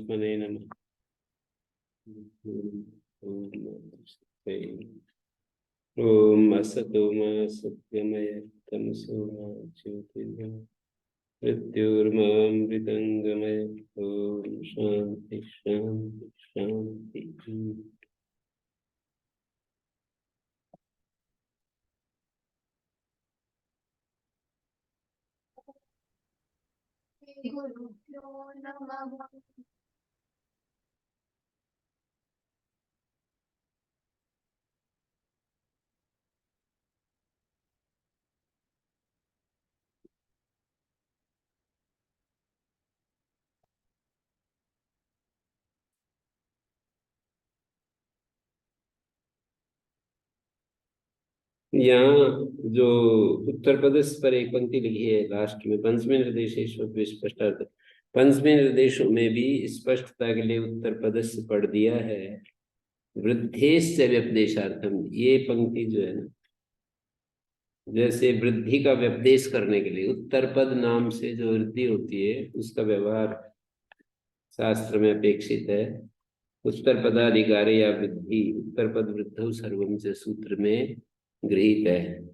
परमात्मने नमः। ओम असतो मा सत्यमय तमसो मा ज्योतिर्गमय मृत्युर्मामृतंगमय। ओम शांति शांति शांति। गुरुभ्यो नमः। यहाँ जो उत्तर प्रदेश पर एक पंक्ति लिखी है लास्ट में, पंचमी निर्देशेश स्पष्टार्थ। पंचमी निर्देशों में भी स्पष्टता के लिए उत्तर प्रदेश पढ़ दिया है वृद्धेश्च व्यपदेशार्थम। ये पंक्ति जो है ना, जैसे वृद्धि का व्यपदेश करने के लिए उत्तर पद नाम से जो वृद्धि होती है उसका व्यवहार शास्त्र में अपेक्षित है। उत्तर पदाधिकारी या वृद्धि उत्तर पद वृद्धौ सर्वम से सूत्र में गृहीत है।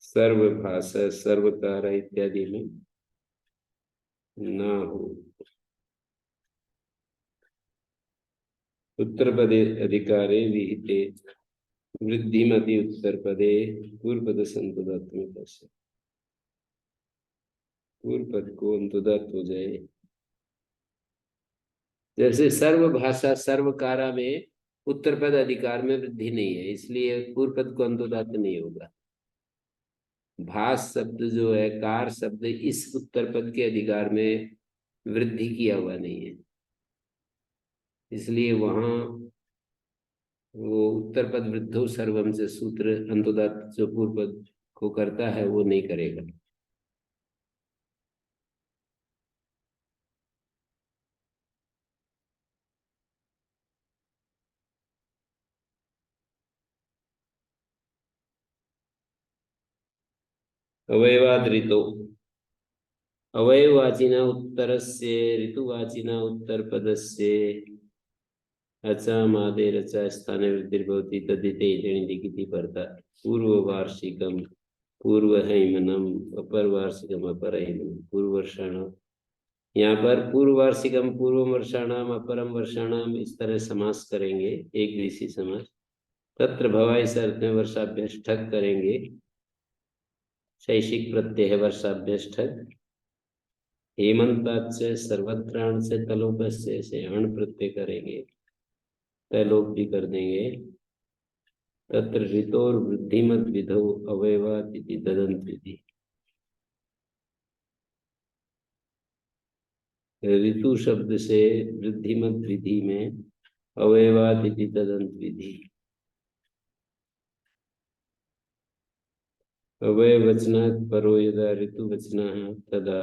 सर्वभाषा सर्वकार इत्यादि में ना हो। उत्तर पदे अधिकारे विहिते वृद्धिमति उत्तर पदे पूर्व पद संतुदात्मक से पूर्व पद को अंतुदात हो जाए। जैसे सर्व भाषा सर्वकारा में उत्तर पद अधिकार में वृद्धि नहीं है, इसलिए पूर्व पद को अंतुदात नहीं होगा। भास शब्द जो है, कार शब्द इस उत्तर पद के अधिकार में वृद्धि किया हुआ नहीं है, इसलिए वहां वो उत्तर पद वृद्धो सर्वम से सूत्र अंतुदात जो पूर्व पद को करता है वो नहीं करेगा। अवयवाद ऋतो अवयवाचिना उत्तरस्य ऋतुवाचिना उत्तर पदस्य अचामादे रचा स्थाने वृद्धिर्भवति तदिते लिखिति परता पूर्ववार्षिकम पूर्वहैमनम अपरवार्षिकम अपरहैमनम पूर्ववर्षाणाम। यहाँ पर पूर्ववार्षिकम पूर्ववर्षाणाम अपरम वर्षाणाम इस तरह समास करेंगे, एक दिवसीय समास। तत्र भवा इस अर्थ में वर्षाभ्यष्टक करेंगे, शैषिक प्रत्यय है वर्षाभ्यष्टक। हेमंतात से सर्वत्राण से तलोप से अण प्रत्यय करेंगे, तलोप भी कर देंगे। तत्र ऋतोर वृद्धिमत विधौ अवयवात इति तदंत विधि। ऋतु शब्द से वृद्धिमत विधि में अवयवात इति तदंत विधि। अवयवचनात् परो यदा ऋतुवचनः तदा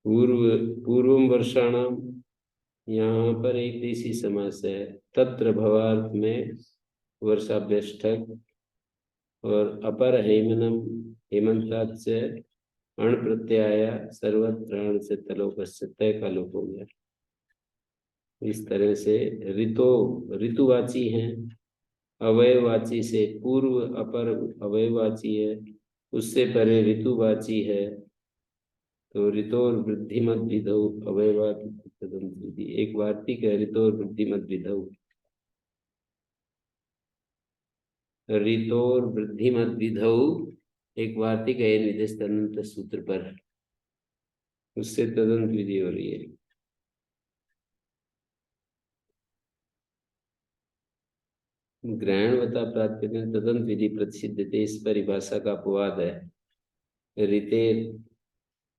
पूर्व पूर्वम वर्षाणाम, यहाँ पर एक देशी समास है। तत्र भवार्थ में वर्षाभ्यष्टक और अपर हेमनम हेमंतात से अण प्रत्यय सर्वत्राण से तलोपस्य तय का लोप हो गया। इस तरह से ऋतो ऋतुवाची हैं, अवयवाची से पूर्व अपर अवयवाची है, उससे परे ऋतुवाची है। तो ऋतोर वृद्धिमत विधौ अवयवात तदंत विधि। एक वार्तिक है ऋतोर वृद्धिमत विधौ। ऋतोर वृद्धिमत विधौ एक वार्तिक है निर्देश तदंत सूत्र पर, उससे तदंत विधि हो रही है। ग्रहणवता प्राप्त तदंत विधि प्रसिद्ध थे, इस परिभाषा का अपवाद है। ऋते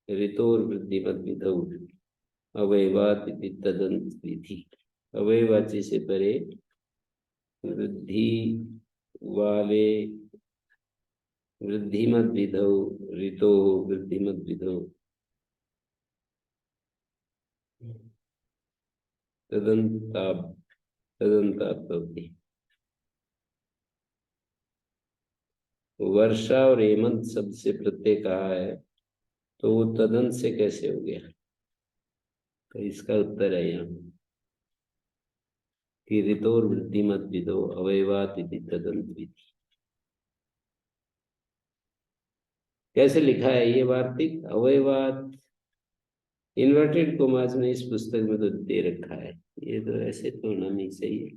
ऋतोर वृद्धिमत विधौ अवयवात इति तदंत विधि। अवयवाची से परे वृद्धि वाले वृद्धिमद् विधौ ऋतो वृद्धिमद् विधौ तदन्तात् तदन्तात् भवति। वर्षा और हेमंत शब्द से प्रत्यय कहा है, तो वो तदंत से कैसे हो गया? तो इसका उत्तर है यहाँ कि ऋतोर वृद्धिमद् विधौ अवयवात इति तदंत विधि। कैसे लिखा है ये वार्तिक? अवयवात इन्वर्टेड कोमास में इस पुस्तक में तो दे रखा है, ये तो ऐसे तो होना नहीं सही है।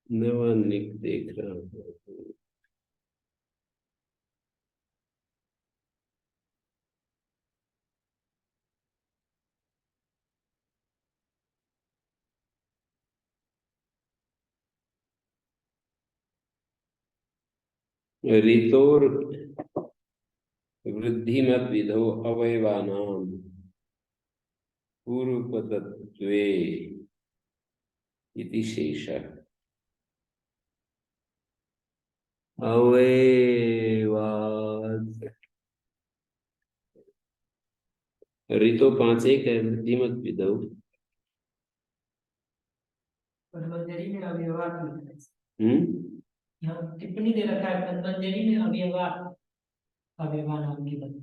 नवानिक देख रहा हूँ। ऋतोर वृद्धिमद् विधौ अवयवानां पूर्वपदत्वे इति शेषः। अवयवाद ऋतो पांच एक है, वृद्धिमद् विधौ पतंजलि में अवयवात लिखा है। हम्म यहाँ टिप्पणी दे रखा है पतंजलि में अवयवात, अवयवा नाम की बनी।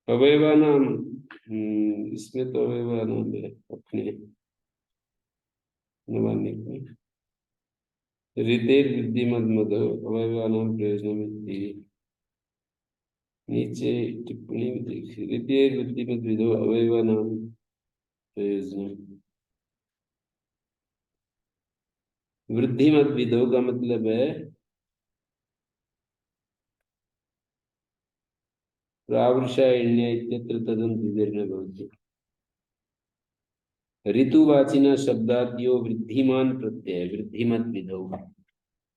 अवयवानाम इसमें तो अवयवानाम है अपने नवानिक में। ऋतेर वृद्धिमद् मधौ अवयवानाम प्रयोजनमिति। नीचे टिप्पणी में देखिए, ऋतेर वृद्धिमद् विधौ अवयवानाम प्रयोजनम। वृद्धिमद् विधौ का मतलब है प्रावृषायण्य इत्यत्र तदन्त भवति। ऋतुवाचिना शब्दाद्यो वृद्धिमान प्रत्यय वृद्धिमद् विधौ,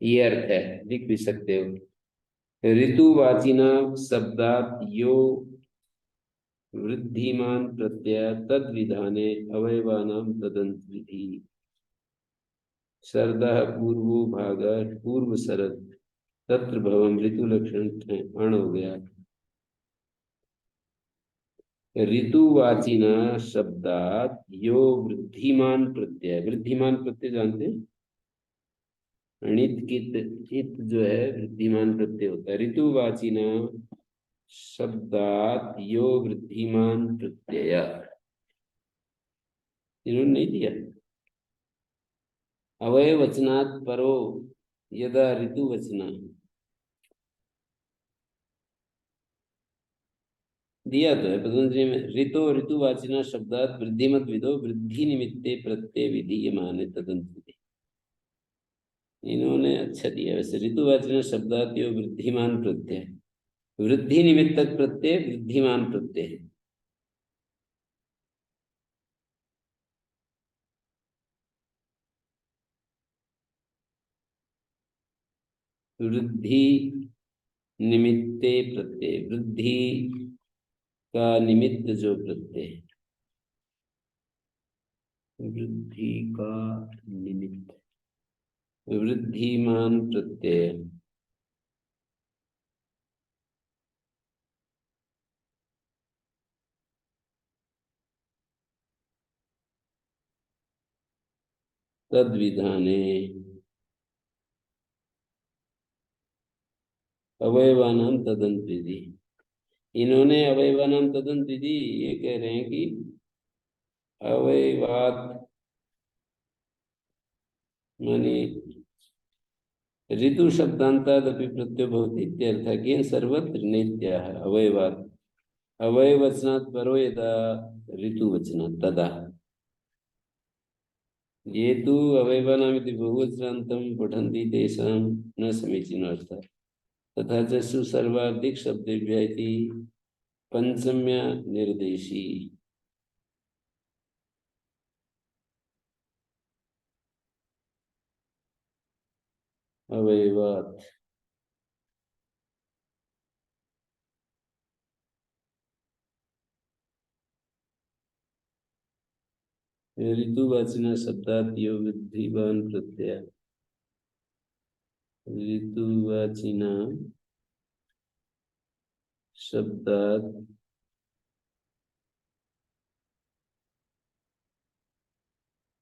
ये अर्थ है, लिख भी सकते हो। ऋतुवाचिना शब्दात् यो वृद्धिमान प्रत्यय तद विधाने अवयवानां तदन्त विधि। शरदः पूर्वो भागः पूर्व शरद तत्र भवम ऋतु लक्षण अण हो गया। ऋतुवाचिना शब्दात यो वृद्धिमान प्रत्यय, वृद्धिमान प्रत्यय जानते हैं? अणित कित इत जो है वृद्धिमान प्रत्यय होता है। ऋतुवाचिना शब्दात यो वृद्धिमान प्रत्यय, इन्होंने नहीं दिया। अवयवचनात् परो यदा ऋतुवचना दिया तो है पतंजलि में। ऋतो ऋतुवाचिना शब्दात वृद्धिमत विदो वृद्धि निमित्ते प्रत्यय विधीयमाने तदंत विधि। इन्होंने अच्छा दिया वैसे। ऋतुवाचिना शब्दात यो वृद्धिमान प्रत्यय, वृद्धि निमित्तक प्रत्यय वृद्धिमान प्रत्यय है। वृद्धि निमित्ते प्रत्यय, वृद्धि का निमित्त जो प्रत्यय, वृद्धि का निमित्त वृद्धिमान प्रत्यय तद विधाने अवयवानां तदंत विधि। इन्होंने अवयवानां तदंत विधि ये कह रहे हैं कि अवयवात माने ऋतु शब्दांतादपि प्रत्यय भवति इत्यर्थः। केन सर्वत्र नेत्याः अवयवात् अवयवचनात् परो यदा ऋतुवचनात् तदा। ये तु अवयवानामिति बहुवचनान्तं पठन्ति तेषां न समीचीनोऽर्थः। तथा च सुसर्वाधिक शब्देभ्यः इति पंचम्या निर्देशी। अवयवात। ऋतुवाचिना शब्दात यो वृद्धिवान प्रत्यय। ऋतुवाचिना शब्दात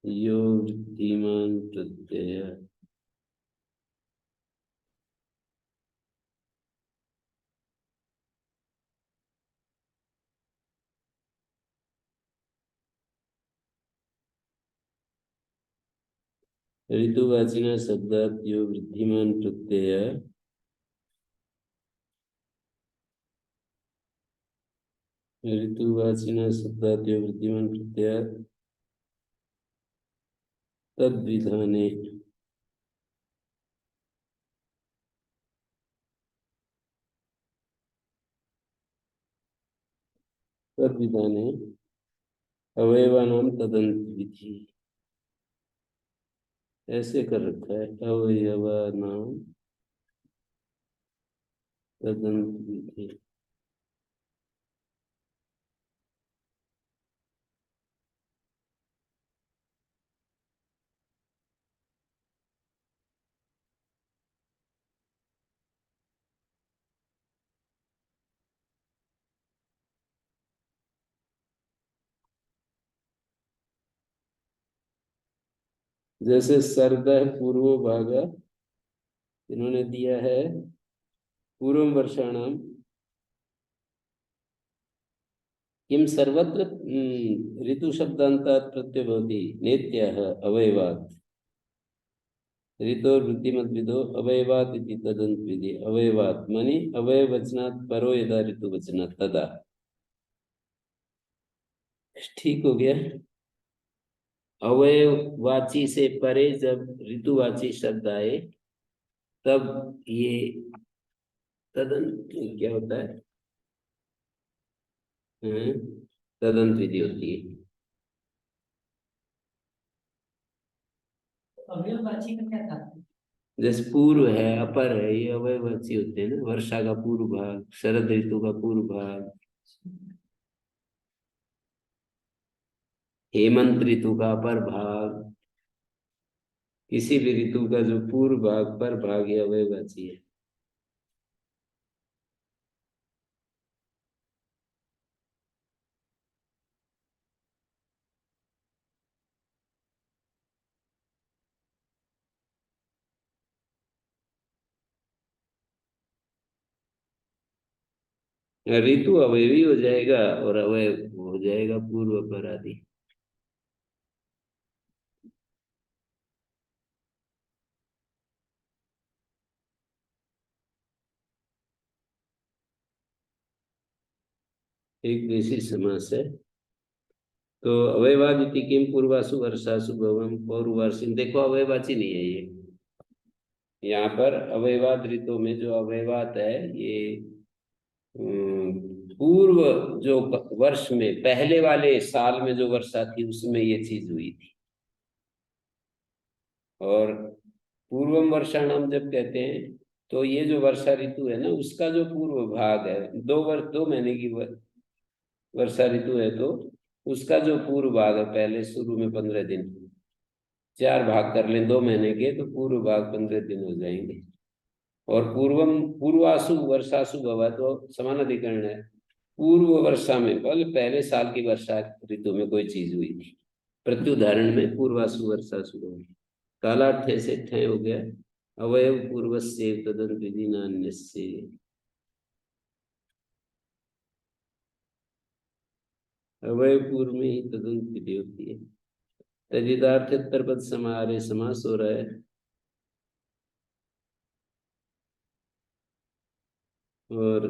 यो वृद्धिमान प्रत्यय। ऋतुवाचिना शब्दात यो वृद्धिमान प्रत्यय ऋतुवाचिना शब्दात यो वृद्धिमान प्रत्यय तद्विधाने। तद्विधाने अवयवानाम तदंत विधि। ऐसे कर रखा है, अवयवानाम तदंत विधि। जैसे सर्द पूर्व भाग इन्होंने दिया है पूर्व वर्षाणाम किम सर्वत्र ऋतु शब्दांतात् प्रत्यय भवति नेत्यः अवयवात्। ऋतो वृद्धिमद् विदो अवयवात् इति तदन्त विधि। अवयवात् माने अवयव वचनात् परो यदा ऋतु वचनात् तदा। ठीक हो गया। अवयवाची से परे जब ऋतुवाची शब्द आए तब ये तदंत क्या होता है, तदंत विधि होती है। अवयववाची का क्या था? जैसे पूर्व है, अपर है, ये अवयववाची होते हैं ना। वर्षा का पूर्व भाग, शरद ऋतु का पूर्व भाग, हेमंत ऋतु का अपर भाग, किसी भी ऋतु का जो पूर्व भाग पर भाग ये अवयववाची है। ऋतु अवयवी हो जाएगा और अवयव हो जाएगा पूर्व अपर आदि। एक देशी समास है। तो अवयवादिति किम पूर्वासु वर्षासु भवम पौर्वार्षिम। देखो अवयवाची नहीं है ये। यहाँ पर अवयवाद ऋतु में जो अवयवात है ये पूर्व जो वर्ष में पहले वाले साल में जो वर्षा थी उसमें ये चीज हुई थी। और पूर्वम वर्षाणाम जब कहते हैं तो ये जो वर्षा ऋतु है ना उसका जो पूर्व भाग है, 2 महीने की वर्षा ऋतु है तो उसका जो पूर्व भाग है, पहले शुरू में 15 दिन, 4 भाग कर लें 2 महीने के तो पूर्व भाग 15 दिन हो जाएंगे। और पूर्वम पूर्वासु वर्षासु भवा तो समानाधिकरण है। पूर्व वर्षा में पहले साल की वर्षा ऋतु में कोई चीज हुई थी। प्रत्युदाहरण में पूर्वासु वर्षासु भवा। काला ठे से ठे हो गया। अवयव पूर्वस्य तदंत विधि नान्यस्य। अवयव पूर्व में ही तदंत विधि होती है। तदिदार्थ पद समाहारे समास हो रहा है। और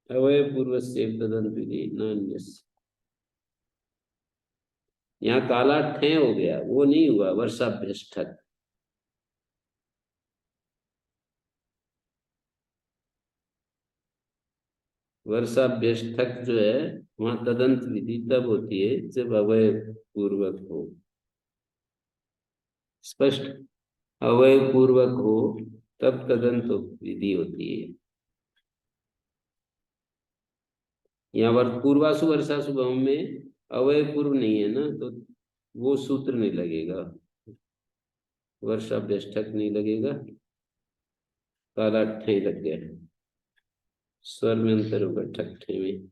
अवयव पूर्वस्य तदंत विधि नान्यस्य। यहाँ काला ठे हो गया, वो नहीं हुआ वर्षाभ्यष्टक। वर्षाभ्यष्टक जो है वहां तदंत विधि तब होती है जब अवयव पूर्वक हो। स्पष्ट। अवयव पूर्वक हो तब तदंत विधि होती है। यहाँ पूर्वासु वर्षासु भव में अवयव पूर्व नहीं है ना, तो वो सूत्र नहीं लगेगा, वर्षा व्यष्टक नहीं लगेगा, काला ठे लग गया, स्वर में अंतर होगा ठट्ठे में।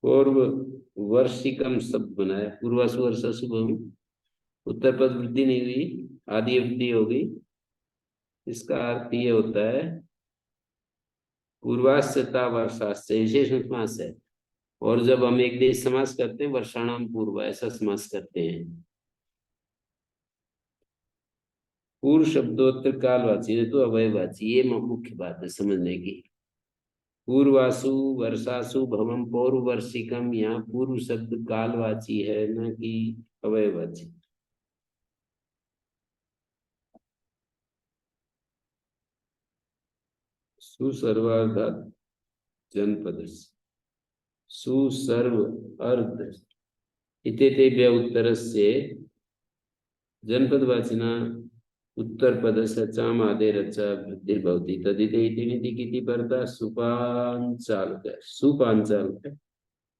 पूर्व वर्षिकम शब्द बनाया, पूर्वासु वर्षासु भव, उत्तर पद वृद्धि नहीं हुई, आदि अवधि हो गई। इसका अर्थ ये होता है पूर्वाश्चता वर्षाश्च विशेष समास है, और जब हम एक देश समास करते हैं वर्षाणाम पूर्व ऐसा समास करते हैं। पूर्व शब्दोत्तर कालवाची है तो अवयवाची, ये मुख्य बात है समझने की। पूर्वासु वर्षासु भवम पूर्व वर्षिकम, यहाँ पूर्व शब्द कालवाची है न कि अवयवाची। सुसर्वार्धात् जनपद सुसर्व अर्ध इति तेभ्य उत्तरस्य जनपदवाचिना उत्तर पदस्य चाम आदेरच वृद्धिर्भवति तदिति इति निति किति परतः सुपांचालक सुपांचालक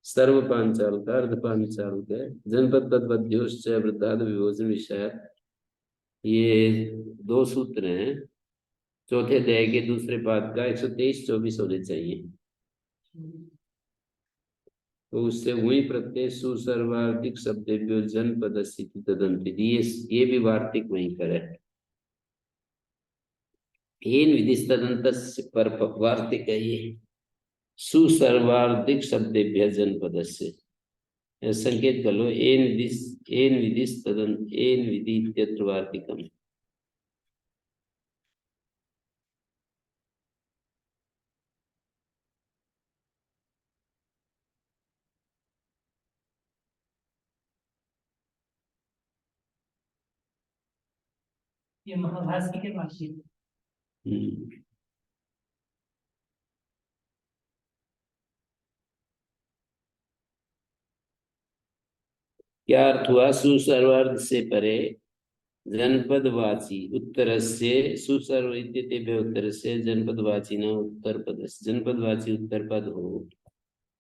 सर्व पांचालक अर्ध पांचालक जनपद पदवद्योश्च वृद्धाद विभोजन विषय। ये दो सूत्र हैं, चौथे अध्याय के दूसरे पाद का 123-24 होने चाहिए। तो उससे वही प्रत्यय सुसर्वार्थिक शब्देभ्यो जनपद स्थिति तदंत, ये भी वार्तिक वहीं पर है। हेन विधि तदंत पर वार्तिक है ये, सुसर्वार्थिक शब्देभ्य जनपद से संकेत कर लो, एन विधि तदंत एन विधि इत्यत्र वार्तिकम। ये महाभाष्य के भाष्य। क्या अर्थ हुआ? सुसर्वार्थ से परे जनपदवाची उत्तर से सुसर्व इत्यतेभ्य उत्तर से जनपदवाची न उत्तर पद, जनपदवाची उत्तर पद हो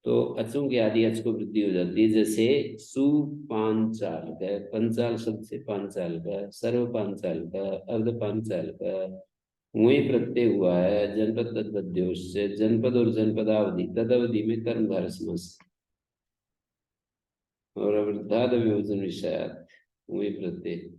तो अचों के आदि अच को वृद्धि हो जाती है। जैसे सुपांचाल का, पंचाल शब्द से पांचाल का, सर्व पांचाल का, अर्ध पांचाल का, वही प्रत्यय हुआ है जनपद तद्वद्योश से, जनपद और जनपदावधि तदवधि में कर्मधारय समास और वृद्धाद विभोजन विषयात वही प्रत्यय।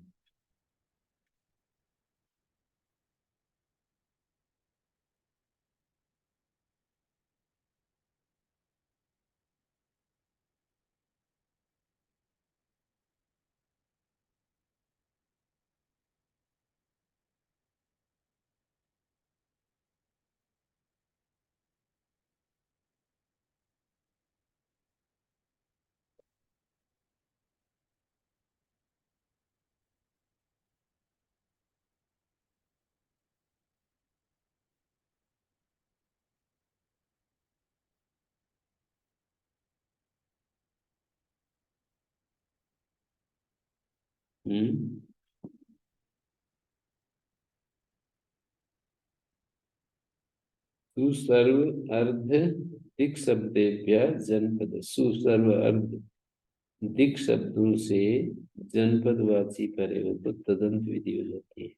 सुसर्व अर्ध दिक् शब्देभ्य जनपद, सुसर्व अर्ध दिक् शब्दों से जनपदवाची परे हो तो तदंत विधि हो जाती है।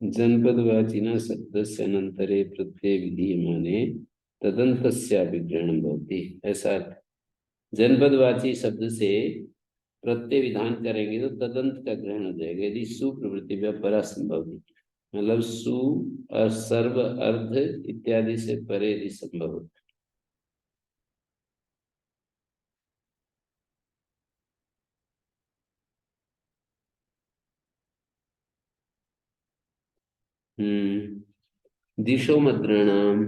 जनपदवाची न शब्द से अनंतरे प्रत्यय विधि माने तदंतस्याभिग्रहणं भवति, ऐसा जनपदवाची शब्द से प्रत्यय विधान करेंगे तो तदंत का ग्रहण हो जाएगा यदि सुप्रवृत्ति व्यापार संभव नहीं, मतलब सु और सर्व अर्ध इत्यादि से परे यदि संभव हो। दिशो मद्रणाम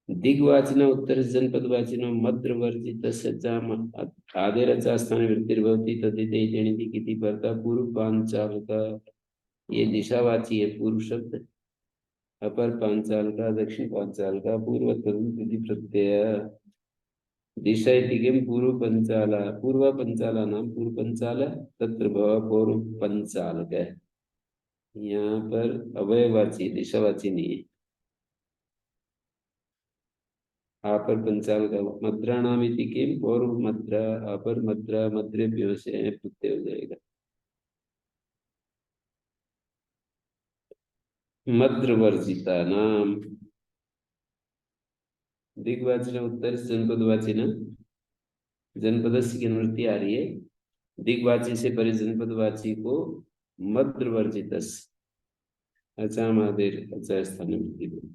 दिग्वाचिन उत्तर जनपदवाचिन मद्रवर्जित आदेरचा स्थाने वृत्तिर्भवति तदिति तेनिति किति परतः पूर्व पांचाल का ये दिशावाची है पूर्व शब्द। अपर पांचाल का, दक्षिण पांचाल का, पूर्व तदि प्रत्यय। दिशा इति किम पूर्व पंचाला, पूर्व पंचाला नाम पूर्व पंचाल, तत्र भव पूर्व पंचाल का। यहाँ पर अवयवाची, दिशावाची नहीं है। अपर पंचाल का मद्राणाम इति किम पूर्व मद्रा, अपर मद्रा, मद्रेभ्यो से प्रत्यय हो जाएगा। मद्रवर्जिता नाम दिग्वाची उत्तर जनपदवाची ना, जनपद की अनुवृत्ति आ रही है। दिग्वाची से परे जनपदवाची को मद्रवर्जित अच्छा महादेव अच्छा स्थान में।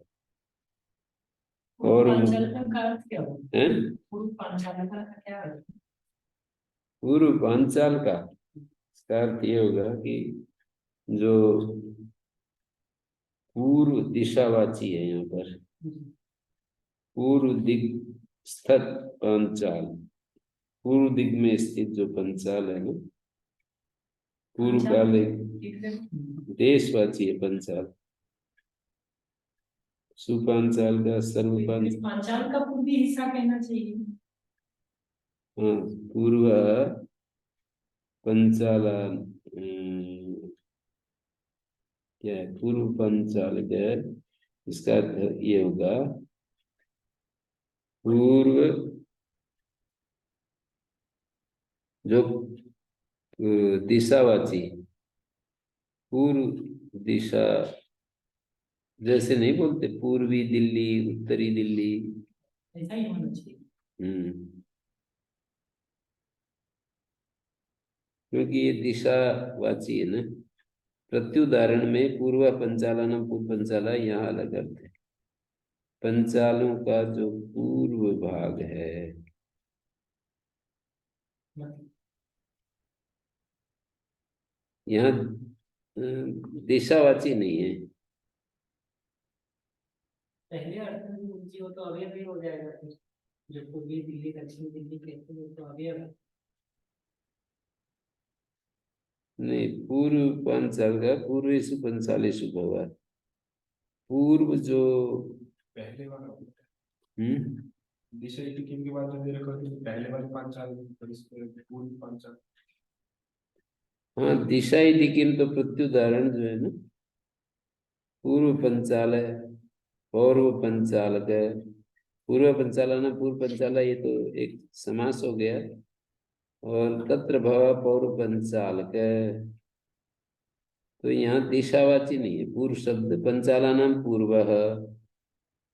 और पांचाल का अर्थ क्या होता है? पूर्व पांचाल का क्या अर्थ? पूर्व पांचाल का इसका अर्थ ये होगा कि जो पूर्व दिशावाची है, यहाँ पर पूर्व दिग स्थित पांचाल, पूर्व दिग में स्थित जो पंचाल है ना, पूर्व काल देशवाची है पंचाल। सुपांचाल का, सर्वपांचाल, पांचाल का पूर्वी हिस्सा कहना चाहिए। हाँ, पूर्व पंचाल क्या है? पूर्व पंचाल का इसका अर्थ ये होगा पूर्व जो दिशावाची, पूर्व दिशा, जैसे नहीं बोलते पूर्वी दिल्ली, उत्तरी दिल्ली, ऐसा ही होना चाहिए। क्योंकि ये दिशावाची है ना। प्रत्युदाहरण में पूर्व पंचालन, पूर्व पंचाला यहाँ अलग अर्थ है। पंचालों का जो पूर्व भाग है, यहाँ दिशावाची नहीं है। पहले अर्थ में रुचि हो तो अवयव भी हो जाएगा फिर। जो पूर्वी दिल्ली, दक्षिण दिल्ली कहते हैं तो अवयव है। नहीं, पूर्व पंचाल का पूर्वेशु पंचालेषु भवा, पूर्व जो पहले वाला हम्म दिशा इति किम के बाद जो दे रखा है पहले वाले पांचाल पर इसके पूर्व पांचाल। हाँ, दिशा इति किम तो प्रत्युदाहरण जो है ना, पूर्व पंचाल है, पूर्व पंचालक है। पूर्व पंचालन, पूर्व पंचाला, ये तो एक समास हो गया। और तत्र भव पूर्व पंचालक है, तो यहाँ दिशावाची नहीं है। पूर्व शब्द पंचाला नाम पूर्व,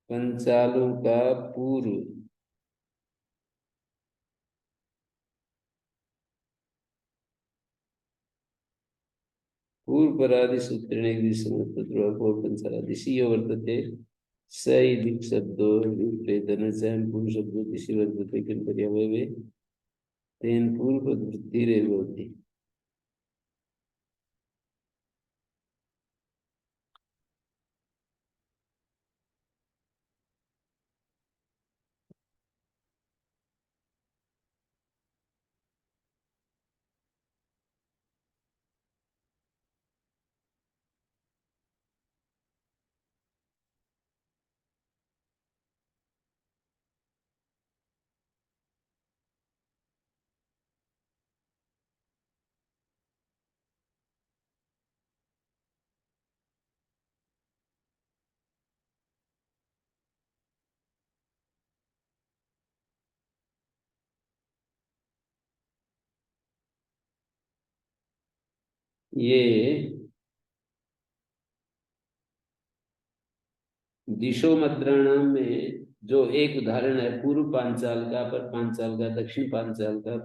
पंचालों का पूर्व। पूर्व परादि सूत्रेण एक पूर्व पंचाला दिशीयो वर्तते स इति शब्दो विप्रेतन पूर्व शब्दो दिशि वर्तते किं पर्यावयवे तेन पूर्व वृत्तिरेव भवति। ये दिशो मद्राणाम में जो एक उदाहरण है पूर्व पांचाल का, अपर पांचाल का, दक्षिण पांचाल का,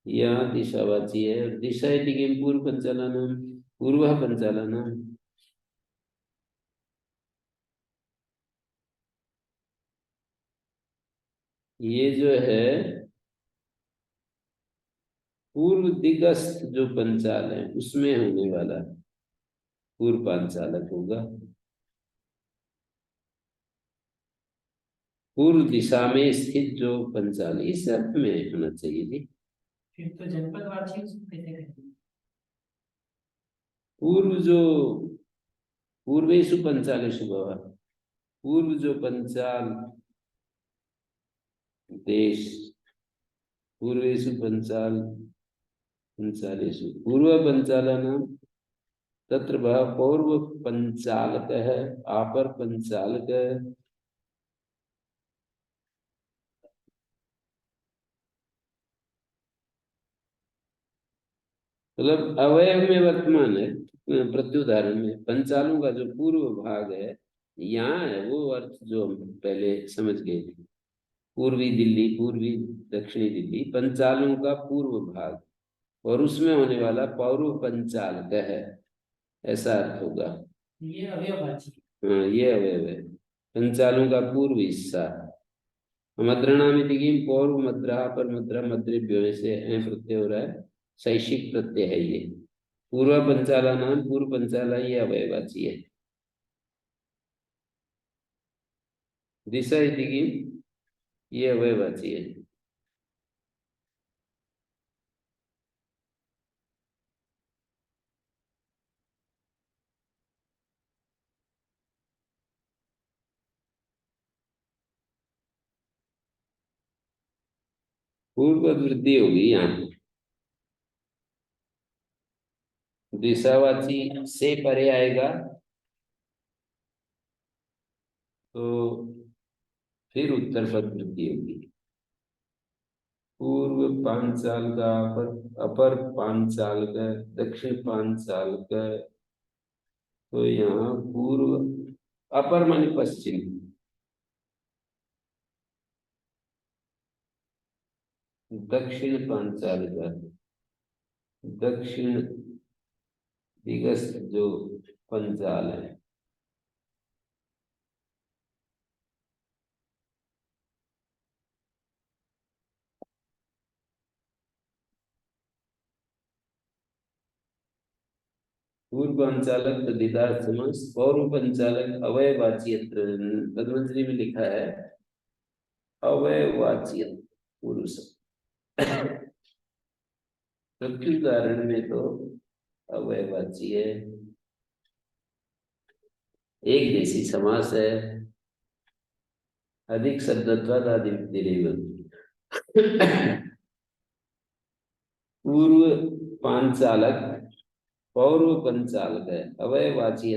यह दिशावाची है। और दिशा इति किम पूर्व पंचालनम, पूर्व पंचालनम। ये जो है पूर्व दिगस्त जो पंचाल है उसमें होने वाला पूर्व पांचालक होगा। पूर्व दिशा में स्थित जो पंचाल, इस अर्थ में होना चाहिए जी। फिर तो जनपदवाची उसको कैसे कहेंगे? पूर्व जो पूर्वेषु पंचालेषु भव, पूर्व जो पंचाल देश, पूर्वेषु पंचाल पंचालेषु पूर्व पंचालानां तत्र भव पूर्व पंचालकः आपर पंचालकः। मतलब अवयव में वर्तमान है, प्रत्युदाहरण में पंचालों का जो पूर्व भाग है यहाँ है, वो अर्थ जो हम पहले समझ गए थे। पूर्वी दिल्ली, पूर्वी दक्षिणी दिल्ली, पंचालों का पूर्व भाग और उसमें होने वाला पौर्व पंचाल का है, ऐसा अर्थ होगा। ये अवयववाची। हाँ, ये अवयव है, पंचालों का पूर्व हिस्सा। मद्रणामिति की पौर्व मद्रा पर मद्रा मद्रेभ्यो से प्रत्यय हो रहा है, शैषिक प्रत्यय है ये। पूर्व पंचाला नाम पूर्व पंचाला, ये अवयवाची है। दिशा इति की ये अवयवाची है। पूर्व वृद्धि होगी यहाँ, दिशावाची से परे आएगा तो फिर उत्तर पद वृद्धि होगी। पूर्व पांचाल का अपर पांचाल का दक्षिण पांचाल का, तो यहाँ पूर्व अपर माने पश्चिम, दक्षिण पांचाल का दक्षिण दिगस्त जो पंचाल है। पूर्व पंचालक तद्धितार्थ समास, पूर्व पंचालक अवयवाची, पद्मंजलि में लिखा है अवयवाची पुरुष, प्रत्युदाहरण में तो अवयवाची है। एक देशी समास है, अधिक शब्दत्वाद आदि पूर्व पांचालक पौर्व पंचालक है, अवयवाची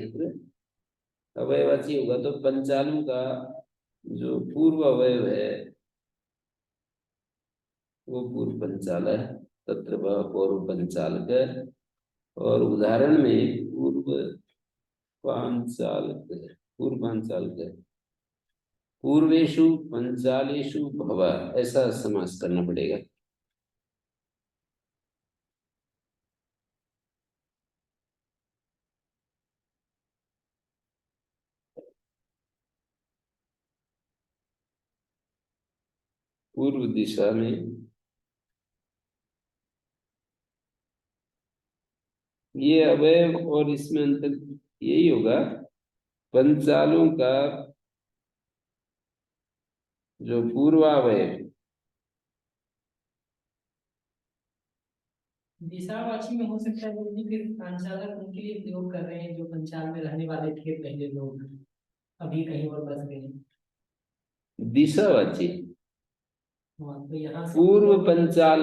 अवयवाची होगा तो पंचालों का जो पूर्व अवयव है वो पूर्व पंचाल है, तत्र पूर्व पंचालक है। और उदाहरण में पूर्व पांचालक है, पूर्व पांचालक है, पूर्वेषु पंचालेषु भव, ऐसा समास करना पड़ेगा। पूर्व दिशा में ये अवयव और इसमें अंतर यही होगा, पंचालों का जो पूर्वावयव दिशावाची में हो सकता है वो भी फिर पंचालक उनके लिए प्रयोग कर रहे हैं जो पंचाल में रहने वाले थे पहले लोग, अभी कहीं और बस गए। दिशावाची हाँ, तो यहाँ से पूर्व पंचाल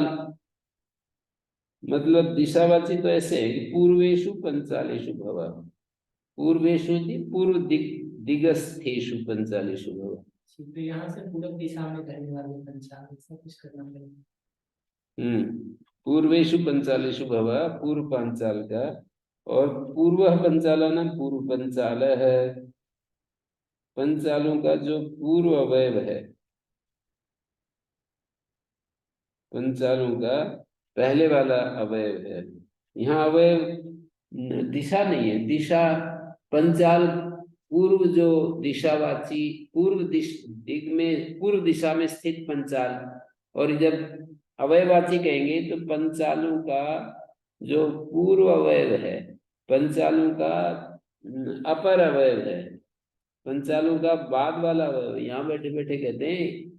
मतलब दिशावाची तो ऐसे है कि पूर्वेषु पंचालेषु भव, पूर्वेषु पूर्व दिगस्थेषु पंचालेषु भव। तो यहाँ से पूर्व दिशा में रहने वाले पंचाल, ऐसा कुछ करना पड़ेगा। पूर्वेषु पंचालेषु भव, पूर्व पंचाल का, और पूर्व पंचालानां पूर्व पंचाल है, पंचालों का जो पूर्व अवयव है, पंचालों का पहले वाला अवयव है। यहाँ अवयव दिशा नहीं है, दिशा पंचाल पूर्व जो दिशावाची पूर्व दिग में पूर्व दिशा में स्थित पंचाल, और जब अवयवाची कहेंगे तो पंचालों का जो पूर्व अवयव है, पंचालों का अपर अवयव है, पंचालों का बाद वाला अवयव। यहाँ बैठे बैठे कहते हैं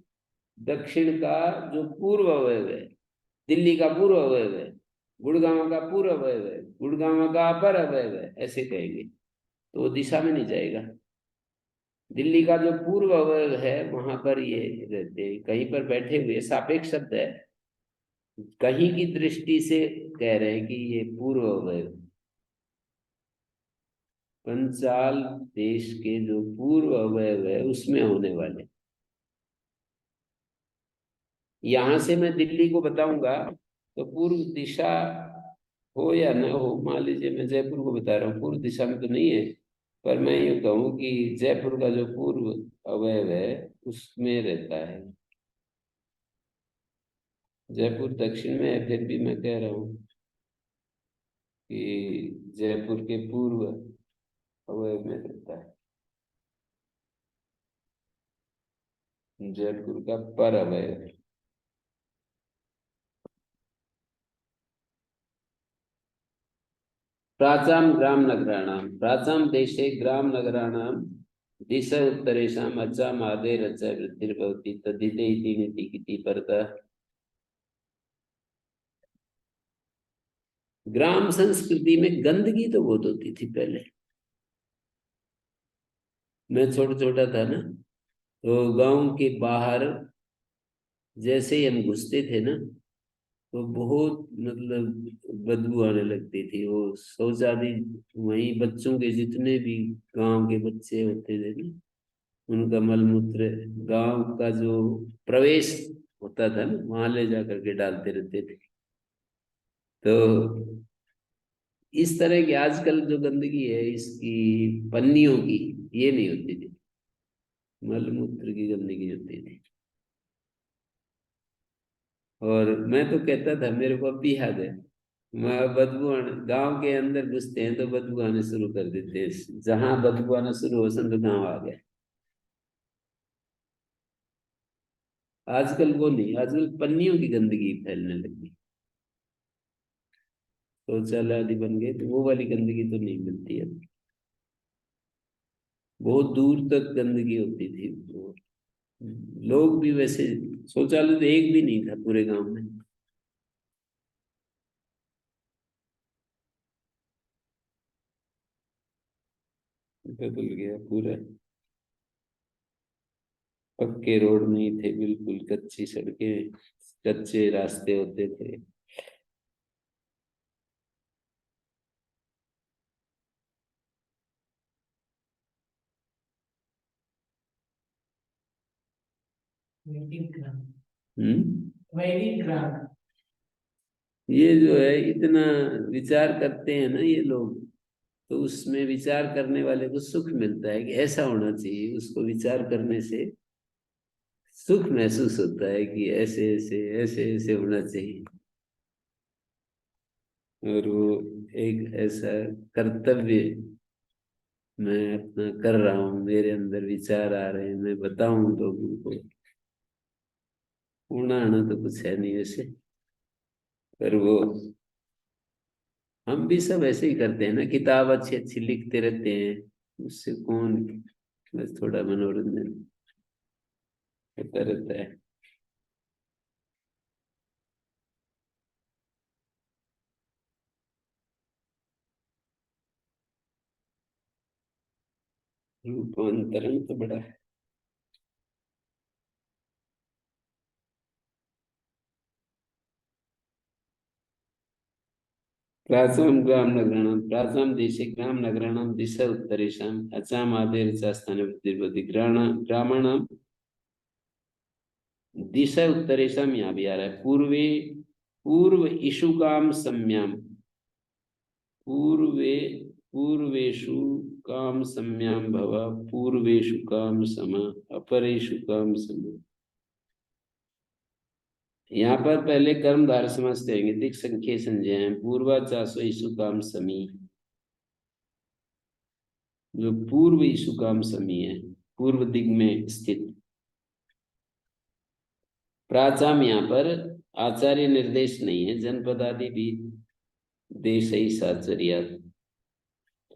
दक्षिण का जो पूर्व अवयव है, दिल्ली का पूर्व अवयव है, गुड़गांव का पूर्व अवयव है, गुड़गांव का अपर अवयव है, ऐसे कहेंगे तो वो दिशा में नहीं जाएगा। दिल्ली का जो पूर्व अवयव है वहां पर ये रहते हैं, कहीं पर बैठे हुए, सापेक्ष शब्द है, कहीं की दृष्टि से कह रहे हैं कि ये पूर्व अवयव। पंचाल देश के जो पूर्व अवयव है उसमें होने वाले। यहां से मैं दिल्ली को बताऊंगा तो पूर्व दिशा हो या न हो, मान लीजिए मैं जयपुर को बता रहा हूँ, पूर्व दिशा में तो नहीं है, पर मैं यूँ कहूँ कि जयपुर का जो पूर्व अवयव है उसमें रहता है। जयपुर दक्षिण में है, फिर भी मैं कह रहा हूँ कि जयपुर के पूर्व अवयव में रहता है, जयपुर का पर अवयव है। प्राचाम ग्राम नगराणाम, प्राचाम देशे ग्राम नगराणाम दिश उत्तरेषाम अचाम आदे रचा वृद्धिर्भवति तद्धिते इति नीति किति परतः। ग्राम संस्कृति में गंदगी तो बहुत होती थी पहले। मैं छोटा छोटा था ना, तो गांव के बाहर जैसे ही हम घुसते थे ना तो बहुत मतलब बदबू आने लगती थी। वो शौचालय वहीं, बच्चों के जितने भी गांव के बच्चे होते थे ना, उनका मलमूत्र गांव का जो प्रवेश होता था ना वहां ले जा करके डालते रहते थे। तो इस तरह की आजकल जो गंदगी है इसकी, पन्नियों की, ये नहीं होती थी, मलमूत्र की गंदगी होती थी। और मैं तो कहता था, मेरे को अब भी याद है, मैं बदबू गांव के अंदर घुसते हैं तो बदबू आने शुरू कर देते हैं, जहां बदबू आना शुरू हो तो गांव आ गए। आजकल वो नहीं, आजकल पन्नियों की गंदगी फैलने लगी, शौचालय आदि बन गए तो वो वाली गंदगी तो नहीं मिलती है। बहुत दूर तक गंदगी होती थी, वो लोग भी वैसे, शौचालय तो एक भी नहीं था पूरे गांव में। बदल गया पूरा, पक्के रोड नहीं थे, बिल्कुल कच्ची सड़कें, कच्चे रास्ते होते थे। वैदिक ग्राम, हम्म। वैदिक ग्राम। ये जो है इतना विचार करते हैं ना ये लोग, तो उसमें विचार करने वाले को सुख मिलता है कि ऐसा होना चाहिए, उसको विचार करने से सुख महसूस होता है कि ऐसे ऐसे ऐसे ऐसे होना चाहिए। और वो एक ऐसा कर्तव्य मैं अपना कर रहा हूँ, मेरे अंदर विचार आ रहे हैं, मैं बताऊं लोगों को। पूर्ण आना तो कुछ है नहीं वैसे, पर वो हम भी सब ऐसे ही करते हैं ना, किताब अच्छी अच्छी लिखते रहते हैं, उससे कौन, बस थोड़ा मनोरंजन होता रहता है। रूपांतरण तो बड़ा है। प्राचाम ग्राम नगराणाम, प्राचाम देशे ग्राम नगराणाम दिशा उत्तरेषाम अचाम आदेर च स्थाने वृद्धिर्भवति। ग्रामाणाम दिशा उत्तरेषाम, यहाँ भी आ रहा है, पूर्वे पूर्व इषुकाम सम्याम, पूर्वे पूर्वेषु काम सम्याम भव, पूर्वेषु काम सम, अपरेषु काम सम। यहाँ पर पहले कर्मधारय समास करेंगे, दिक् संख्या संज्ञा, पूर्वा चासो इषु काम समी, जो पूर्व इषु काम समी है, पूर्व दिग में स्थित। प्राचाम यहाँ पर आचार्य निर्देश नहीं है, जनपदादि भी देश ही साचर्या।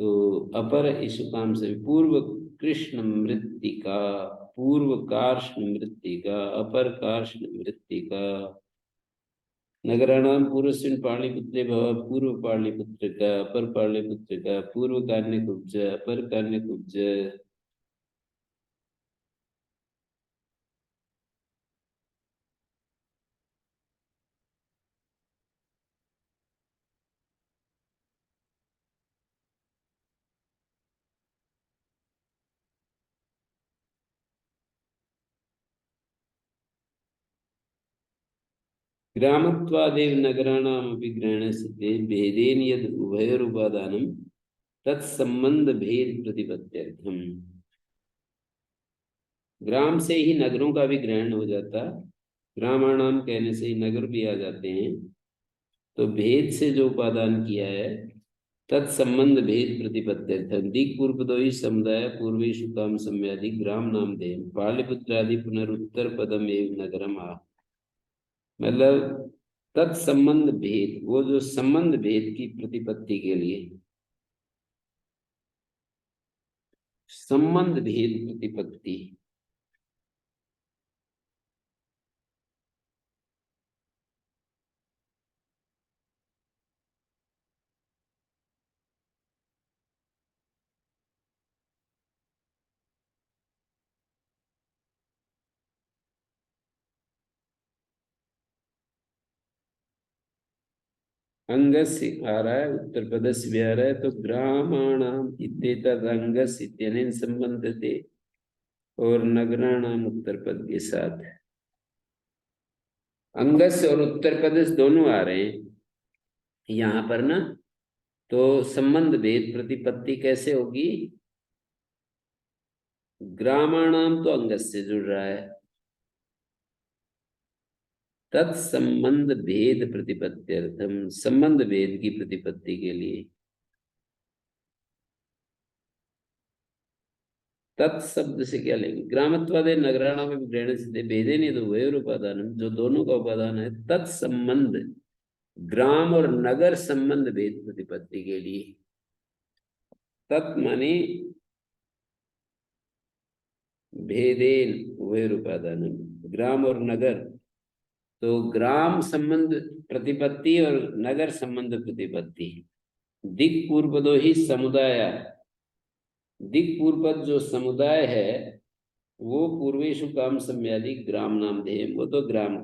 तो अपर इशुकाम से पूर्व कृष्ण मृत्तिका, पूर्व कार्ष्ण मृत्तिका, अपर कार्ष्ण मृत्तिका, नगराणाम पूर्वस्मिन् पाटलिपुत्रे भव पूर्व पाटलिपुत्र का अपर पाटलिपुत्र का पूर्व कान्यकुब्ज अपर कान्यकुब्ज। ग्रामत्वादेव नगराणामपि ग्रहणस्य भेदेन यद उभयोरुपादानं तत्संबंध भेद प्रतिपत्त्यर्थम। ग्राम से ही नगरों का भी ग्रहण हो जाता, ग्रामाणाम कहने से ही नगर भी आ जाते हैं। तो भेद से जो उपादान किया है तत्संबंध भेद प्रतिपत्त्यर्थम। दिक् पूर्वदो ही समुदाय पूर्वेषु काम सम्यादि ग्राम नाम दे पाटलिपुत्रादि पुनरुत्तर पदम एवं नगरम आ। मतलब तत्संबंध भेद, वो जो संबंध भेद की प्रतिपत्ति के लिए, संबंध भेद प्रतिपत्ति। अंगस आ रहा है, उत्तर प्रदेश भी आ रहा है, तो ग्रामाणाम इत्येतद अंगस इत्यनेन संबंधते और नगराणाम उत्तर पद के साथ। अंगस और उत्तर प्रदेश दोनों आ रहे हैं यहाँ पर ना। तो संबंध भेद प्रतिपत्ति कैसे होगी? ग्रामाणाम तो अंगस से जुड़ रहा है, तत्संबंध भेद प्रतिपत्त्यर्थम, संबंध भेद की प्रतिपत्ति के लिए। तत्शब्द से क्या लेंगे? ग्रामत्वादे नगराणाम में ग्रहण सिद्धे भेदे नहीं तो वयोर उपादान, जो दोनों का उपादान है तत्संबंध, ग्राम और नगर संबंध भेद प्रतिपत्ति के लिए। तत् माने भेदेन वयोर उपादान, ग्राम और नगर। तो ग्राम संबंध प्रतिपत्ति और नगर संबंध प्रतिपत्ति। दिक् पूर्वदो ही समुदाय, दिक् पूर्वद जो समुदाय है वो पूर्वेशु काम सम्यादि ग्राम नाम दे, वो तो ग्राम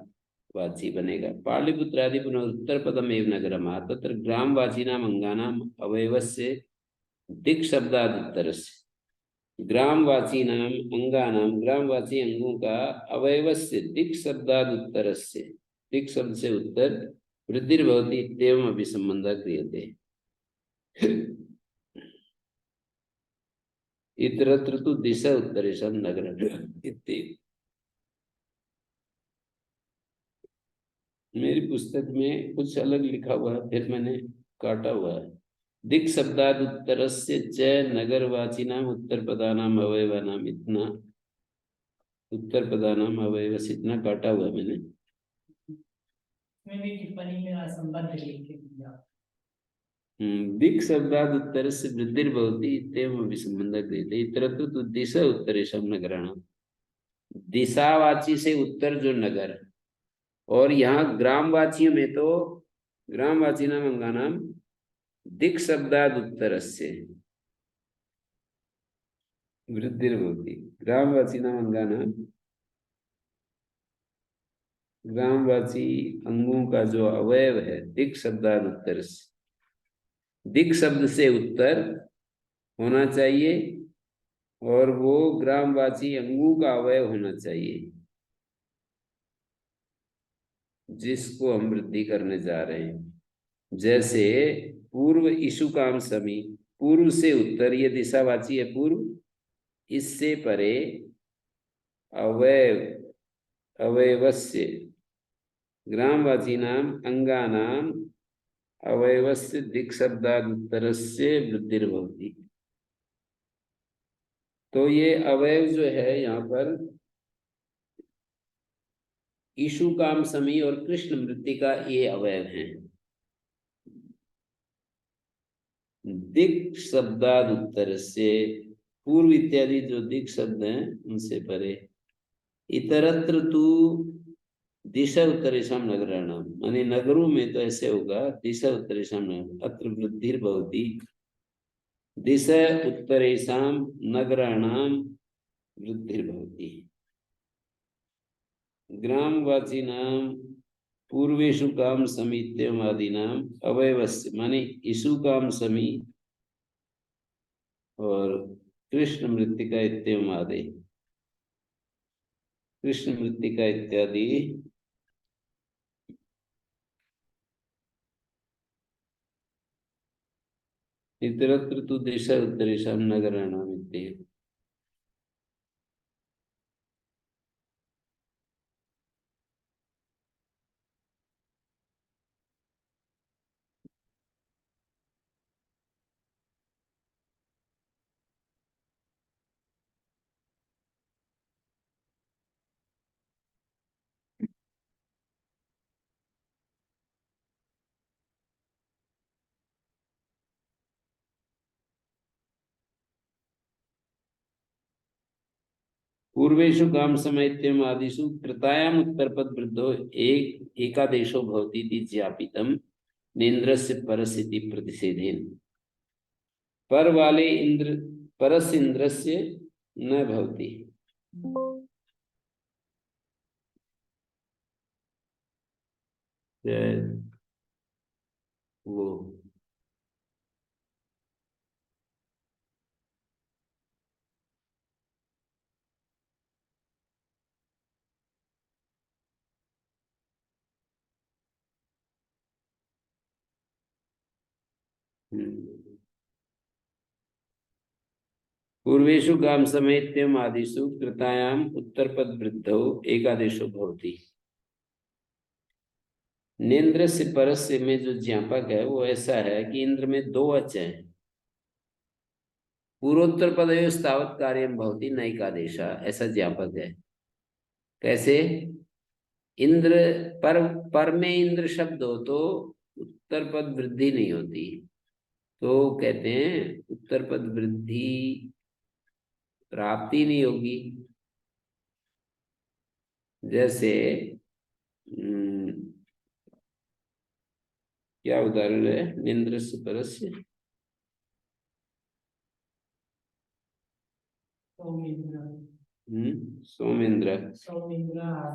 वाची बनेगा। पाटलिपुत्रादि पुनः उत्तर पदम एवं नगरम तत्र ग्रामवाची नाम अंगानाम अवयवस्य दिक् शब्दाद उत्तर से। ग्रामवाची नाम अंगानाम, ग्रामवाची अंगों का अवयवस्य दिक् शब्दाद उत्तर से, दिक् शब्द से उत्तर वृद्धिर्भवति इत्येवम् अपि संबंधः क्रियते। इतरत्र तु दिशा उत्तरेशम नगर इति। मेरी पुस्तक में कुछ अलग लिखा हुआ है, फिर मैंने काटा हुआ है। दिक् शब्दाद उत्तरस्य च नगरवाचिनाम उत्तर पदानाम अवयवानाम, इतना उत्तर पदानाम अवयवस्य इतना काटा हुआ है मैंने। मैं भी टिप्पणी में असंबद्ध लिख के दिया। दिक् शब्दाद उत्तर से वृद्धिर्भवति इत्येवम् अपि संबंधः क्रियते। इतरत्र तु दिशा उत्तरेशम नगराणाम, दिशावाची से उत्तर जो नगर, और यहाँ ग्रामवाचियों में तो ग्रामवाची नाम अंगानाम दिक् शब्दाद उत्तर से वृद्धिर्भवति। ग्रामवाची नाम अंगानाम, ग्रामवाची अंगों का जो अवयव है दिक् शब्दाद उत्तर से, दिक् शब्द से उत्तर होना चाहिए और वो ग्रामवाची अंगों का अवयव होना चाहिए जिसको हम वृद्धि करने जा रहे हैं। जैसे पूर्व इशु काम समी, पूर्व से उत्तर, ये दिशावाची है पूर्व, इससे परे अवयव अवयवस्य ग्रामवाची नाम अंगानाम अवयवस्य दिक् शब्दाद उत्तरस्य वृद्धिर्भवति। तो ये अवयव जो है यहाँ पर ईशु काम समी और कृष्ण मृत्तिका, ये अवयव हैं। दिक् शब्दाद उत्तर से, पूर्व इत्यादि जो दिक् शब्द हैं उनसे परे। इतरत्र तू दिशा उत्तरेशम नगराणाम, माने नगरों में तो ऐसे होगा, दिशा उत्तरेशम नगर अत्र वृद्धिर्भवति, दिशा उत्तरेशम नगराणाम वृद्धिर्भवति, ग्रामवासीनां पूर्वेषु काम समीत्यम आदीनाम अवयवस्य, माने ईशु काम समी और कृष्ण मृत्तिका इत्यम आदि, कृष्ण मृत्तिका इत्यादि इतरत्र तु दिशा उत्तरेषां नगराणाम इत्येव। पूर्वेषु काम समयत्यम आदिषु कृतायाम उत्तरपद वृद्धो एक एकादेशो भवति इति ज्ञापितम् नेन्द्रस्य परसिति प्रतिषेधेन, पर वाले इंद्र परस इंद्रस्य न भवति। वो पूर्वेषु काम समयत्यम आदिषु कृतायाम उत्तरपद वृद्धौ एकादेशो भवति। नेन्द्र से परस्य में जो ज्ञापक है वो ऐसा है कि इंद्र में दो अच हैं, पूर्वोत्तर पदयो स्थावत कार्यम भवति नैकादेशा, ऐसा ज्ञापक है। कैसे? इंद्र पर में इंद्र शब्द हो तो उत्तर पद वृद्धि नहीं होती, तो कहते हैं उत्तर पद वृद्धि प्राप्ति नहीं होगी। जैसे क्या उदाहरण है निंद्र से परस्य? सौमिंद्र,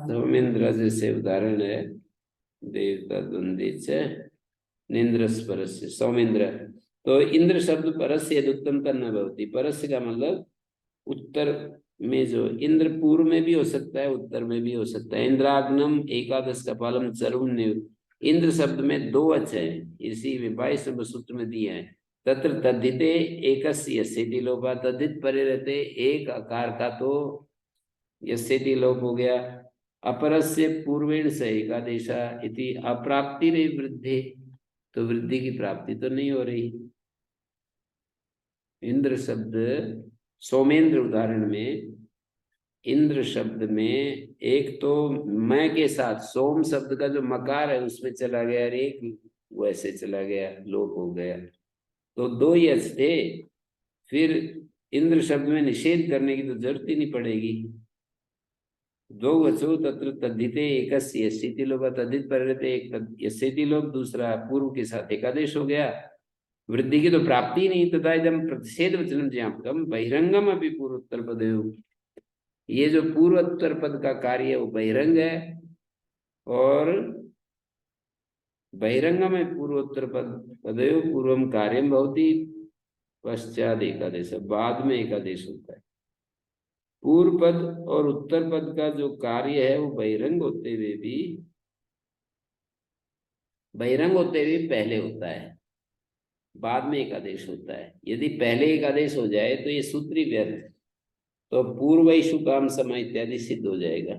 सौमिंद्र जैसे उदाहरण है, देवता द्वंद्वी से निंद्र परस्य सौमिंद्र। तो इंद्र शब्द परस्य यदि उत्तम न भवति, परस्य का मतलब उत्तर में, जो इंद्र पूर्व में भी हो सकता है उत्तर में भी हो सकता है। इंद्राग्नम एकादश कपालम चरुण, इंद्र शब्द में दो अच है, इसी 22 सूत्र में दिए हैं। तत्र तद्धिते एकस्य यस्येति लोपा, तद्धित परे रहते एक आकार का तो यस्येति लोप हो गया। अपरस्य पूर्वेण से एकादेशा इति अप्राप्ति रे वृद्धि, तो वृद्धि की प्राप्ति तो नहीं हो रही। इंद्र शब्द सोमेंद्र उदाहरण में इंद्र शब्द में एक तो मैं के साथ सोम शब्द का जो मकार है उसमें चला गया और एक वैसे चला गया, लोप हो गया, तो दो यश थे। फिर इंद्र शब्द में निषेध करने की तो जरूरत ही नहीं पड़ेगी। दो वचो तत्र तद्धिते एकस्य यस्येति लोप, तद्धित पर रहते एक यस्येति लोप, दूसरा पूर्व के साथ एकादेश हो गया, वृद्धि की तो प्राप्ति नहीं। तथा इदम प्रतिषेध वचनम ज्ञापकम बहिरंगम अभी पूर्वोत्तर पदयोः, ये जो पूर्वोत्तर पद का कार्य है वो बहिरंग है, और बहिरंग में पूर्वोत्तर पदयोः पूर्वम कार्यम भवति, पश्चात एकादेश, बाद में एकादेश होता है। पूर्व पद और उत्तर पद का जो कार्य है वो बहिरंग होते हुए भी, बहिरंग होते हुए पहले होता है, बाद में एकादेश होता है। यदि पहले एकादेश हो जाए तो ये सूत्र ही व्यर्थ, तो पूर्व ईशु काम समय इत्यादि सिद्ध हो जाएगा।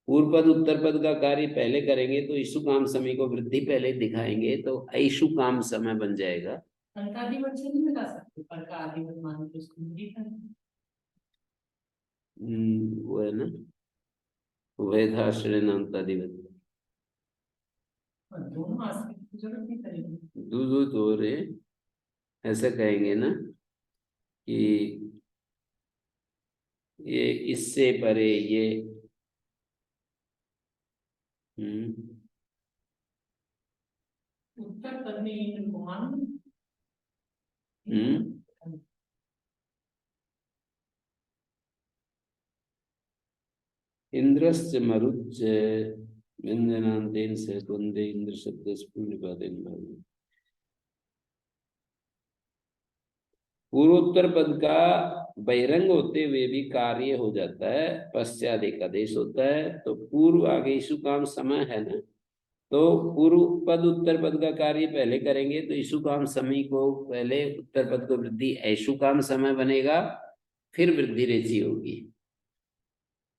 पूर्व पद उत्तर पद का कार्य पहले करेंगे तो ईशु काम समय को वृद्धि पहले दिखाएंगे, तो ईशु काम समय बन जाएगा। अंकादिवत से नहीं बता सकते, पर का आदिवत मान के उसको नहीं करना। वो है ना वेदाश्रय अंतादिवत, दोनों आश्रय की जरूरत नहीं पड़ेगी। दो दो रे, ऐसा कहेंगे ना कि ये इससे परे, ये उत्तर पद में इंद्र कौन? इंद्रश्च मरुच्च व्यंजनान्तेन से द्वंद्वे इंद्र शब्द पूर्णिपातेन भावी। पूर्वोत्तर पद का बहिरंग होते हुए भी कार्य हो जाता है, पश्चात एक आदेश होता है। तो पूर्व आगे ईशु काम समय है ना, तो पूर्व पद उत्तर पद का कार्य पहले करेंगे तो ईशु काम समय को पहले, उत्तर पद को वृद्धि ऐशु काम समय बनेगा, फिर वृद्धि रेचि होगी।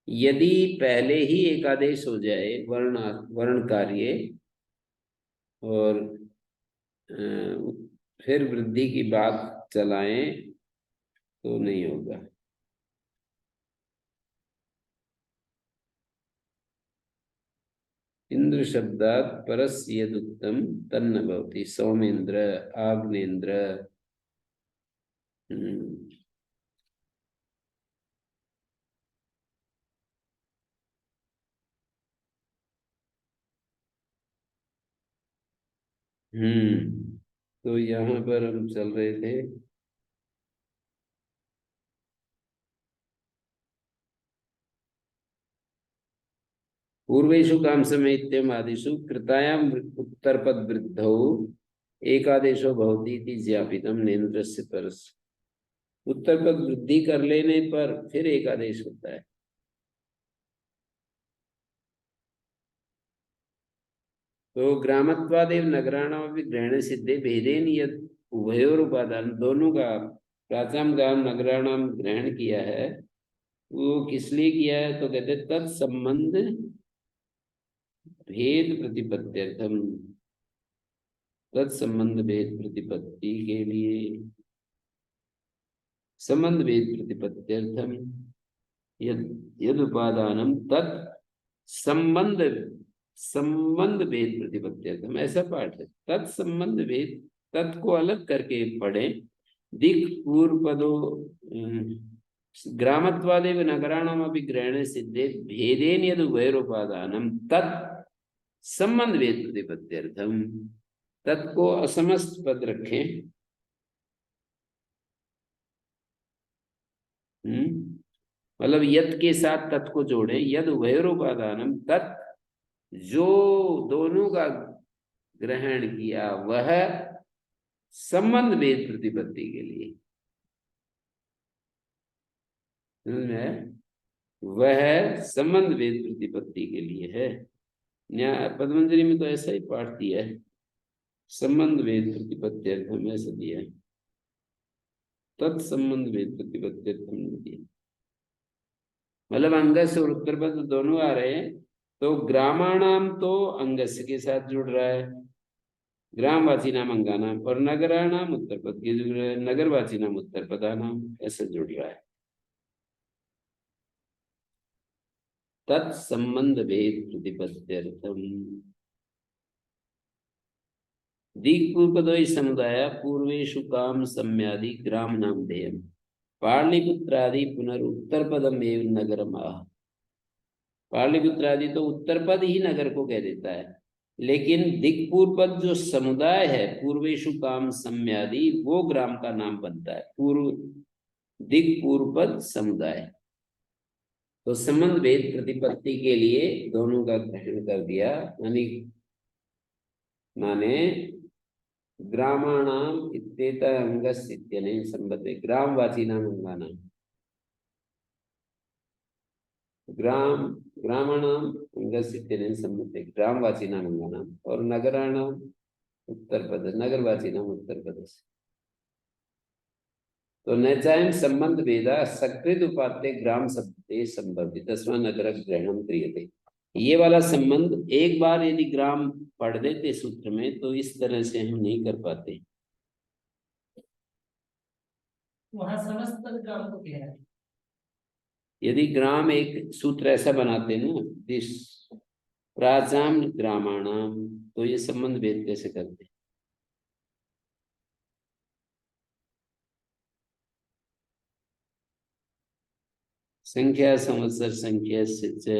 यदि पहले ही एक आदेश हो जाए वर्ण कार्य और फिर वृद्धि की बात चलाएं तो नहीं होगा। इंद्र शब्दात परस्य यदुक्तम तन्न भवति। सौमेन्द्र, आग्नेन्द्र। तो यहाँ पर हम चल रहे थे, पूर्वेषु काम समय आदिषु कृतायाम उत्तर पद वृद्धौ एकादेशो भवति इति ज्ञापितम नेन्द्रस्य परस। उत्तर पद वृद्धि कर लेने पर फिर एक आदेश होता है। तो ग्रामत्वादेव नगराणाम भी ग्रहण सिद्धे भेदेन यद उभयोर उपादान, दोनों का प्राचाम गाम नगराणाम ग्रहण किया है, वो किस लिए किया है? तो कहते तत्संबंध भेद प्रतिपत्त्यर्थम, तत्संबंध भेद प्रतिपत्ति के लिए, संबंध भेद प्रतिपत्त्यर्थम यद उपादानम तत् संबंध, संबंध भेद प्रतिपत्त्यर्थम, ऐसा पाठ है। तत्संबंध भेद, तत् को अलग करके पढ़े। दिक् पूर्व पदो ग्रामत्वादेव नगराणाम अपि ग्रहणे सिद्धे भेदेन यद उभयोरुपादानम तत् संबंध भेद प्रतिपत्त्यर्थम, तत् को असमस्त पद रखें। मतलब यद के साथ तत् को जोड़े। यद उभयोरुपादानम, तत् जो दोनों का ग्रहण किया वह संबंध भेद प्रतिपत्ति के लिए, वह संबंध भेद प्रतिपत्ति के लिए है। पद्मंजलि में तो ऐसा ही पाठ दिया है, संबंध भेद प्रतिपत्त्यर्थम ऐसा दिया है, तत्संबंध भेद प्रतिपत्त्यर्थम नहीं दिया। मतलब अंगस्य और उत्तर पद दोनों आ रहे हैं, तो ग्रामाणाम तो अंगस्य के साथ जुड़ रहा है, ग्रामवाची नाम अंगानाम, और नगराणाम उत्तर पद के जुड़ रहा है, नगरवाची नाम उत्तर पदानाम, ऐसे जुड़ रहा है। तत्संबंध भेद प्रतिपत्त्यर्थम दिक्पूर्वपदोई समुदाय पूर्वेषु काम सम्यादि ग्राम नाम देयम पाटलिपुत्रादि पुनरुत्तर पदम एवं नगरम आह। पाटलिपुत्रादि तो उत्तर पद ही नगर को कह देता है, लेकिन दिक्पूर्व पद जो समुदाय है पूर्वेषु काम सम्यादि, वो ग्राम का नाम बनता है। पूर्व दिक्पूर्व पद समुदाय, तो संबंध भेद प्रतिपत्ति के लिए दोनों का ग्रहण कर दिया। माने ग्रामाणाम इत्येत अंगस्य इत्यनेन संबद्धे, ग्रामवाची नाम अंगानाम, ग्रामाणाम अंगस्य इत्यनेन संबद्धे ग्रामवाची नाम अंगानाम, और नगराणाम उत्तर पद, नगरवाची नाम उत्तर पद। तो नैचायम संबंध भेदा सकृत उपात्ते ग्राम शब्दे संबद्धि तस्मा नगर ग्रहणम क्रियते। ये वाला संबंध एक बार यदि ग्राम पढ़ देते सूत्र में तो इस तरह से हम नहीं कर पाते। वहां समस्त ग्राम को कह रहा है। यदि ग्राम एक सूत्र ऐसा बनाते ना, दिस प्राचाम ग्रामाणाम, तो ये संबंध भेद कैसे करते? संख्या संवत्सर संख्या से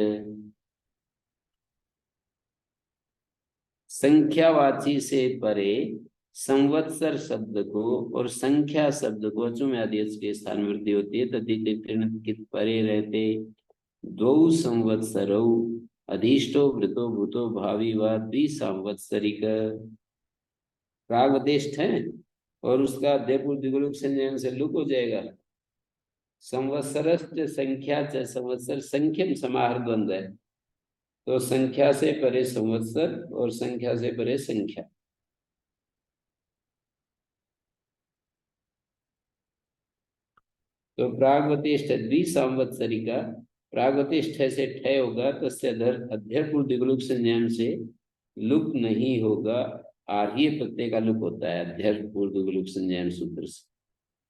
संख्यावाची से परे संवत्सर शब्द को और संख्या शब्द को अचुम आदेश के स्थान में वृद्धि होती है। तदित परे रहते द्वौ संवत्सरौ अधिष्टो वृतो भूतो भावी व द्विसंवत्सरिक प्रागवतिष्ठ है और उसका अध्ययपूर्व द्विगुणिक संज्ञा से लुक हो जाएगा। संवत्सर संख्या च संवत्सर संख्यम समाहार द्वंद्व है, तो संख्या से परे संवत्सर और संख्या से परे संख्या। तो प्रागवतिष्ठ द्विसंवत्सरिका, प्रागवतिष्ठ से ठय होगा तो अध्ययपूर्व द्विगुणिक संज्ञा से लुक नहीं होगा। आर्य प्रत्यय का लुक होता है अध्ययपूर्व द्विगुणिक संज्ञा सूत्र से,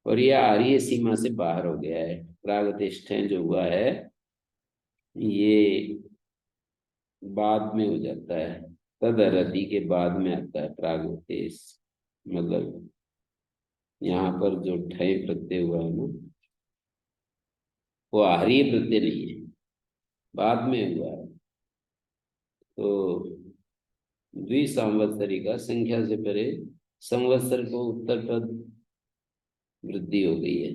और यह आर्य सीमा से बाहर हो गया है। प्रागवतिष्ठ जो हुआ है ये बाद में हो जाता है, तदरति के बाद में आता है प्रागवतिष्ठ। मतलब यहाँ पर जो ठय प्रत्यय हुआ है ना वो आर्य प्रत्यय नहीं है, बाद में हुआ है। तो द्विसंवत्सरी का संख्या से परे संवत्सर को उत्तर पद वृद्धि हो गई है,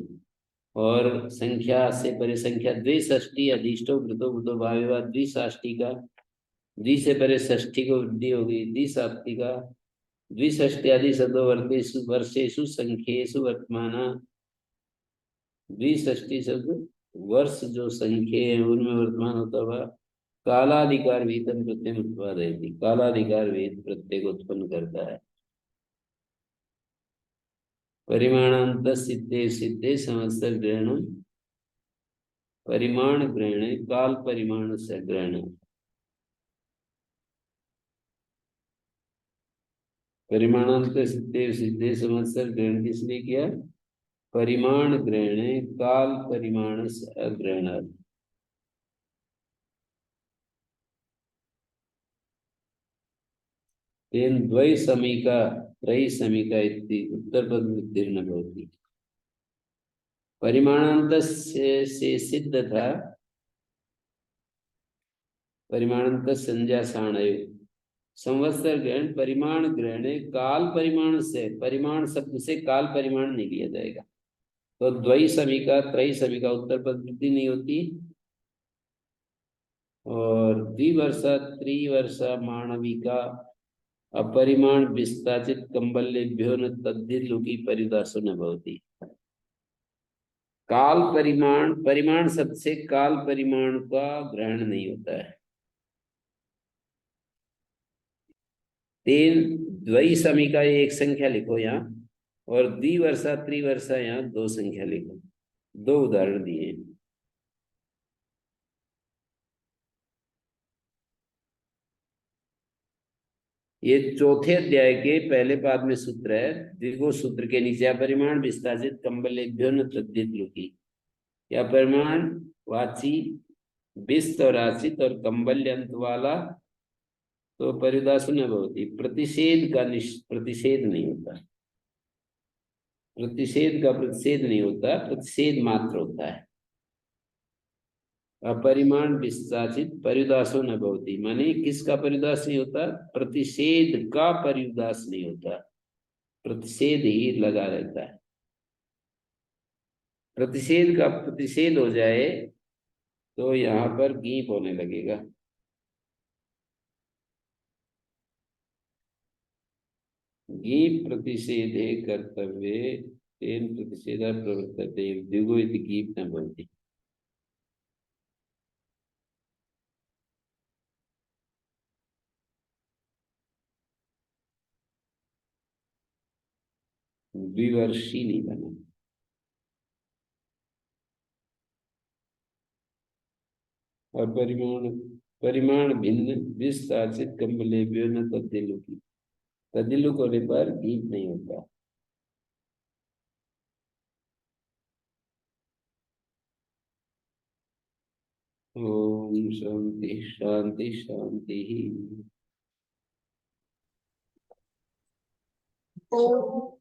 और संख्या से परे संख्या द्विष्ठी अधिष्टो वृतो वृतो भावेवा द्विष्ठी का, द्वि से परे षष्ठी को वृद्धि हो गई। द्विसाप्ति का द्विष्ठी आदि शब्दों वर्तेषु वर्षेषु संख्येषु वर्तमान, द्विष्ठी शब्द वर्ष जो संख्य है उनमें वर्तमान होता हुआ कालाधिकार वेतन प्रत्यय उत्पादयति, कालाधिकार वेद प्रत्यय को उत्पन्न करता है। परिमाणांत सिद्धे सिद्धे संवत्सर ग्रहण, परिमाण ग्रहण काल परिमाण से ग्रहण। परिमाणांत सिद्धे सिद्धे संवत्सर ग्रहण किसने किया? परिमाण ग्रहण काल परिमाण से अग्रहण। तेन द्वय समीका त्रयी समीका इति उत्तर पद उत्तीर्ण भवति। परिमाणांत से सिद्ध था, परिमाणांत संज्ञा साणय संवत्सर ग्रहण परिमाण ग्रहण काल परिमाण से, परिमाण शब्द से काल परिमाण नहीं लिया जाएगा। तो द्वय समीका त्रयी समीका उत्तर पद वृद्धि नहीं होती, और द्विवर्षा त्रिवर्षा माणविका अपरिमाण विस्ताचित कंबलेभ्यो न तद्धिलुकी परिदासो न भवति। काल परिमाण, परिमाण शब्द से काल परिमाण का ग्रहण नहीं होता है। तीन द्वयी समीका एक संख्या लिखो यहाँ, और द्विवर्षा त्रिवर्षा यहाँ दो संख्या लिखो। दो उदाहरण दिए। ये चौथे अध्याय के पहले पाद में सूत्र है। द्विगु सूत्र के नीचे परिमाण विस्तारित कंबलेभ्यो न तद्धित लुकी, या परिमाण वाची विस्त और आचित और कंबल्यंत वाला तो परिदासु न भवति। प्रतिषेध का प्रतिषेध नहीं होता, प्रतिषेध का प्रतिषेध नहीं होता, प्रतिषेध मात्र होता है। अपरिमाण विस्ताचित परिदासो न भवति, माने किसका परिदास नहीं होता? प्रतिषेध का परिदास नहीं होता, प्रतिषेध ही लगा रहता है। प्रतिषेध का प्रतिषेध हो जाए तो यहाँ पर गीप होने लगेगा। गीप प्रतिषेधे कर्तव्ये तेन प्रतिषेधा प्रवर्तते द्विगु इति गीप न भवति। द्विवर्षी नहीं बना। और परिमाण, परिमाण भिन्न विस्ताचित कंबलेभ्यो न तद्धिलुकी, तद्धिलुक होने पर गीप नहीं होता। ओम शांति शांति शांति ही। ओ